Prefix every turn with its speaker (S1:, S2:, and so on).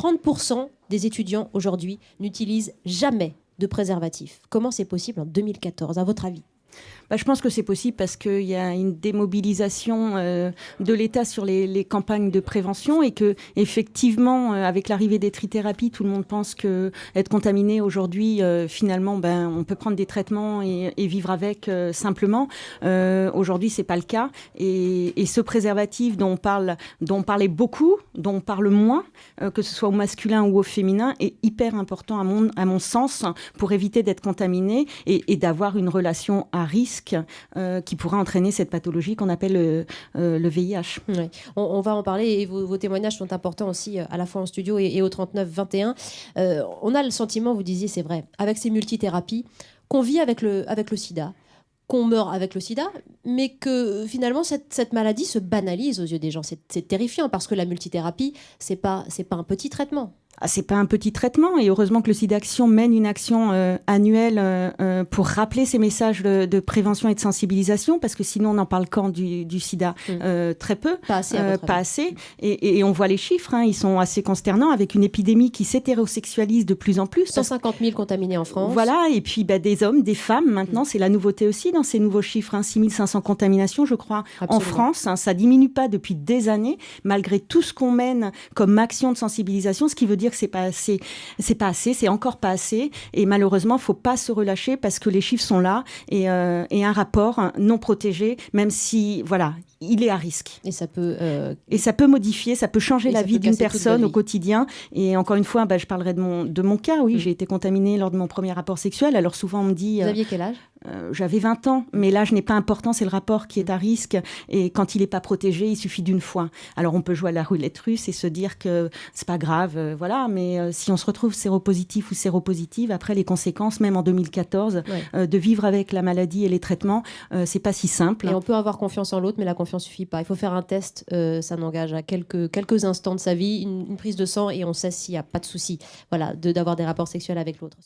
S1: 30% des étudiants aujourd'hui n'utilisent jamais de préservatif. Comment c'est possible en 2014, à votre avis ?
S2: Je pense que c'est possible parce qu'il y a une démobilisation de l'État sur les campagnes de prévention et que effectivement, avec l'arrivée des trithérapies, tout le monde pense que être contaminé aujourd'hui, finalement, on peut prendre des traitements et vivre avec simplement. Aujourd'hui, c'est pas le cas. Et ce préservatif dont on parlait beaucoup, dont on parle moins, que ce soit au masculin ou au féminin, est hyper important à mon sens pour éviter d'être contaminé et d'avoir une relation à risque qui pourrait entraîner cette pathologie qu'on appelle le VIH.
S1: Ouais. On va en parler et vos témoignages sont importants aussi à la fois en studio et au 39-21. On a le sentiment, vous disiez, c'est vrai, avec ces multithérapies, qu'on vit avec le sida, qu'on meurt avec le sida, mais que finalement cette maladie se banalise aux yeux des gens. C'est terrifiant parce que la multithérapie, c'est pas un petit traitement.
S2: C'est pas un petit traitement et heureusement que le SIDAction mène une action annuelle pour rappeler ces messages de prévention et de sensibilisation parce que sinon on en parle quand du sida très peu,
S1: pas assez,
S2: et on voit les chiffres, ils sont assez consternants avec une épidémie qui s'hétérosexualise de plus en plus.
S1: 150 000 contaminés en France.
S2: Voilà, et puis des hommes, des femmes maintenant, c'est la nouveauté aussi dans ces nouveaux chiffres, 6 500 contaminations je crois. Absolument. En France, ça diminue pas depuis des années malgré tout ce qu'on mène comme action de sensibilisation, ce qui veut dire que c'est pas assez, c'est encore pas assez et malheureusement faut pas se relâcher parce que les chiffres sont là et un rapport non protégé même si voilà il est à risque
S1: et ça peut
S2: modifier, ça peut changer la vie d'une personne au quotidien et encore une fois je parlerai de mon cas, oui, j'ai été contaminée lors de mon premier rapport sexuel, alors souvent on me dit...
S1: Vous aviez quel âge ?
S2: J'avais 20 ans, mais l'âge n'est pas important, c'est le rapport qui est à risque. Et quand il n'est pas protégé, il suffit d'une fois. Alors on peut jouer à la roulette russe et se dire que c'est pas grave, voilà. Mais si on se retrouve séropositif ou séropositive, après les conséquences, même en 2014, de vivre avec la maladie et les traitements, c'est pas si simple.
S1: Et on peut avoir confiance en l'autre, mais la confiance suffit pas. Il faut faire un test, ça n'engage à quelques instants de sa vie, une prise de sang et on sait s'il n'y a pas de souci, voilà, d'avoir des rapports sexuels avec l'autre.